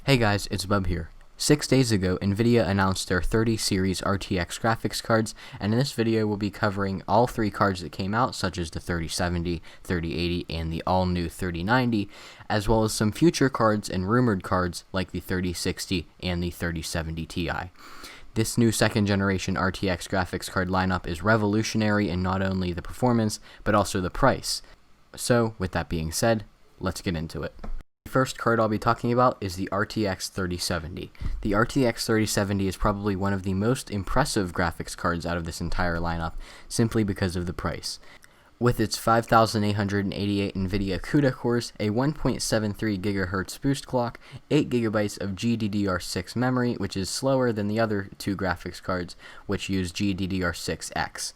Hey guys, it's Bub here. 6 days ago, Nvidia announced their 30 series RTX graphics cards, and in this video we'll be covering all three cards that came out, such as the 3070, 3080, and the all-new 3090, as well as some future cards and rumored cards like the 3060 and the 3070 Ti. This new second-generation RTX graphics card lineup is revolutionary in not only the performance, but also the price. So, with that being said, let's get into it. The first card I'll be talking about is the RTX 3070. The RTX 3070 is probably one of the most impressive graphics cards out of this entire lineup, simply because of the price. With its 5888 Nvidia CUDA cores, a 1.73 GHz boost clock, 8 GB of GDDR6 memory, which is slower than the other two graphics cards, which use GDDR6X.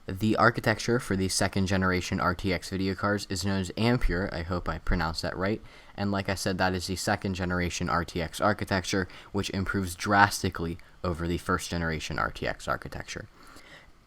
The architecture for the second generation RTX video cards is known as AMPERE, I hope I pronounced that right, and like I said, that is the second generation RTX architecture, which improves drastically over the first generation RTX architecture.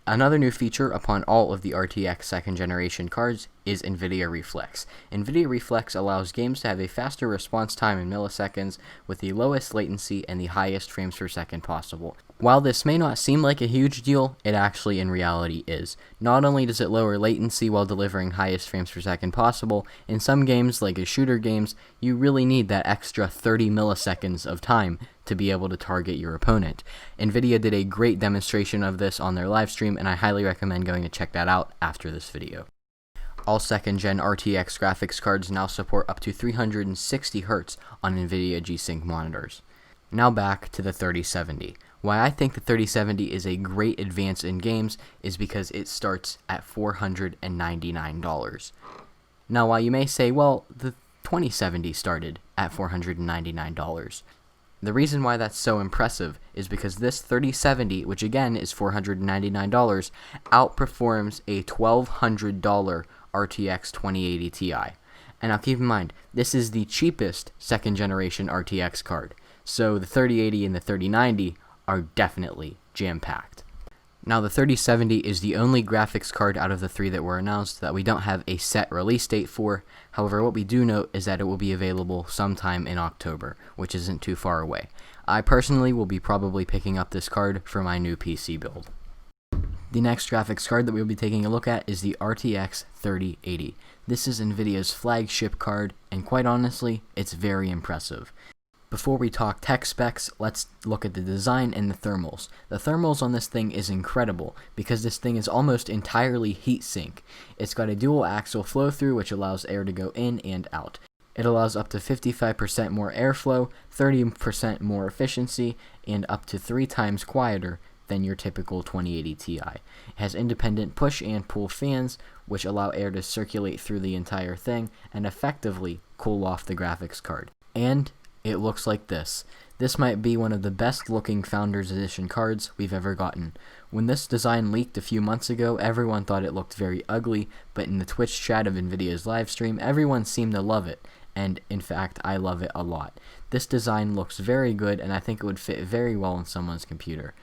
Another new feature upon all of the RTX second generation cards is Nvidia REFLEX. Nvidia REFLEX allows games to have a faster response time in milliseconds with the lowest latency and the highest frames per second possible. While this may not seem like a huge deal, it actually in reality is. Not only does it lower latency while delivering highest frames per second possible, in some games like shooter games, you really need that extra 30 milliseconds of time to be able to target your opponent. Nvidia did a great demonstration of this on their live stream, and I highly recommend going to check that out after this video. All second-gen RTX graphics cards now support up to 360 Hz on Nvidia G-Sync monitors. Now back to the 3070. Why I think the 3070 is a great advance in games is because it starts at $499. Now while you may say, well, the 2070 started at $499. The reason why that's so impressive is because this 3070, which again is $499, outperforms a $1,200 RTX 2080 Ti. And now keep in mind, this is the cheapest second generation RTX card, so the 3080 and the 3090 are definitely jam-packed. Now the 3070 is the only graphics card out of the three that were announced that we don't have a set release date for. However, what we do note is that it will be available sometime in October, which isn't too far away. I personally will be probably picking up this card for my new PC build. The next graphics card that we will be taking a look at is the RTX 3080. This is Nvidia's flagship card, and quite honestly, it's very impressive. Before we talk tech specs, let's look at the design and the thermals. The thermals on this thing is incredible because this thing is almost entirely heatsink. It's got a dual axle flow through which allows air to go in and out. It allows up to 55% more airflow, 30% more efficiency, and up to 3 times quieter than your typical 2080 Ti. It has independent push and pull fans which allow air to circulate through the entire thing and effectively cool off the graphics card. And it looks like this. This might be one of the best looking Founders Edition cards we've ever gotten. When this design leaked a few months ago, everyone thought it looked very ugly, but in the Twitch chat of Nvidia's livestream, everyone seemed to love it, and in fact, I love it a lot. This design looks very good, and I think it would fit very well on someone's computer.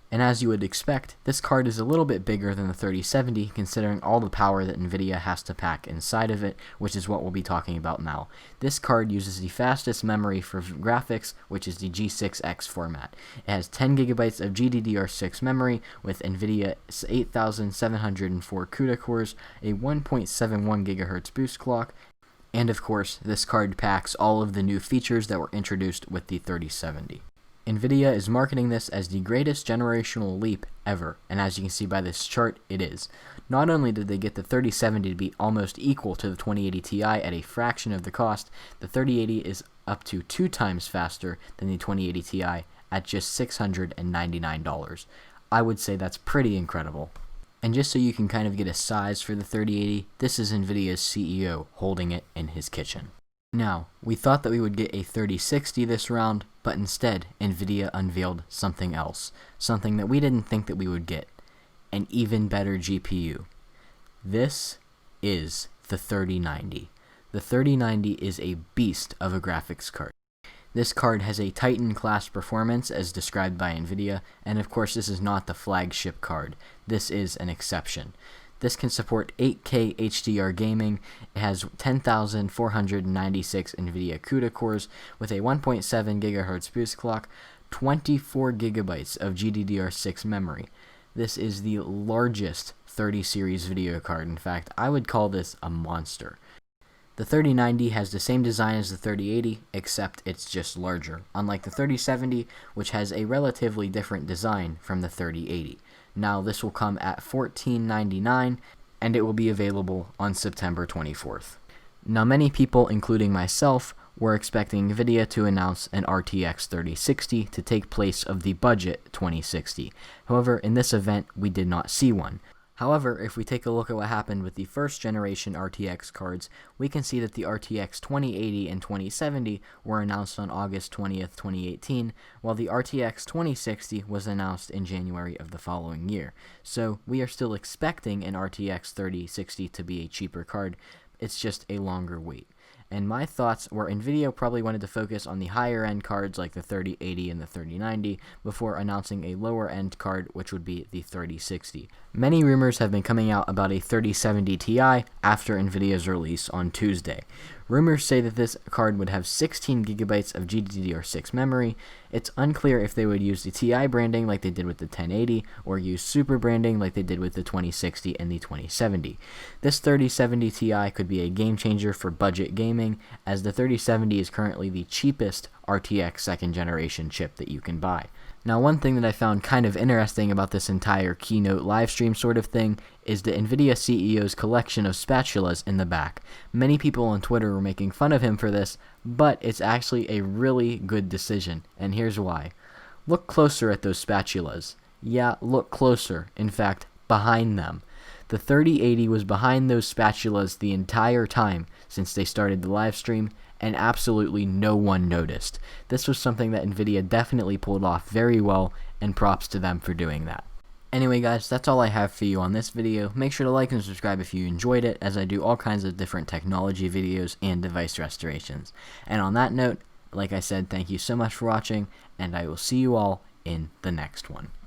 And as you would expect, this card is a little bit bigger than the 3070 considering all the power that Nvidia has to pack inside of it, which is what we'll be talking about now. This card uses the fastest memory for graphics, which is the G6X format. It has 10 GB of GDDR6 memory with Nvidia's 8704 CUDA cores, a 1.71 GHz boost clock, and of course, this card packs all of the new features that were introduced with the 3070. Nvidia is marketing this as the greatest generational leap ever, and as you can see by this chart, it is. Not only did they get the 3070 to be almost equal to the 2080 Ti at a fraction of the cost, the 3080 is up to 2 times faster than the 2080 Ti at just $699. I would say that's pretty incredible. And just so you can kind of get a size for the 3080, this is Nvidia's CEO holding it in his kitchen. Now, we thought that we would get a 3060 this round, but instead, Nvidia unveiled something else. Something that we didn't think that we would get. An even better GPU. This is the 3090. The 3090 is a beast of a graphics card. This card has a Titan class performance as described by Nvidia, and of course this is not the flagship card. This is an exception. This can support 8K HDR gaming. It has 10,496 Nvidia CUDA cores with a 1.7 GHz boost clock, 24 GB of GDDR6 memory. This is the largest 30 series video card. In fact, I would call this a monster. The 3090 has the same design as the 3080, except it's just larger, unlike the 3070, which has a relatively different design from the 3080. Now, this will come at $1499, and it will be available on September 24th. Now, many people, including myself, were expecting Nvidia to announce an RTX 3060 to take place of the budget 2060. However, in this event, we did not see one. However, if we take a look at what happened with the first generation RTX cards, we can see that the RTX 2080 and 2070 were announced on August 20th, 2018, while the RTX 2060 was announced in January of the following year. So we are still expecting an RTX 3060 to be a cheaper card, it's just a longer wait. And my thoughts were Nvidia probably wanted to focus on the higher end cards like the 3080 and the 3090 before announcing a lower end card, which would be the 3060. Many rumors have been coming out about a 3070 Ti after Nvidia's release on Tuesday. Rumors say that this card would have 16 GB of GDDR6 memory. It's unclear if they would use the Ti branding like they did with the 1080 or use Super branding like they did with the 2060 and the 2070. This 3070 Ti could be a game changer for budget gaming, as the 3070 is currently the cheapest RTX second generation chip that you can buy. Now, one thing that I found kind of interesting about this entire keynote livestream sort of thing is the Nvidia CEO's collection of spatulas in the back. Many people on Twitter were making fun of him for this, but it's actually a really good decision, and here's why. Look closer at those spatulas. Yeah, look closer. In fact, behind them. The 3080 was behind those spatulas the entire time since they started the live stream, and absolutely no one noticed. This was something that Nvidia definitely pulled off very well, and props to them for doing that. Anyway guys, that's all I have for you on this video. Make sure to like and subscribe if you enjoyed it, as I do all kinds of different technology videos and device restorations. And on that note, like I said, thank you so much for watching, and I will see you all in the next one.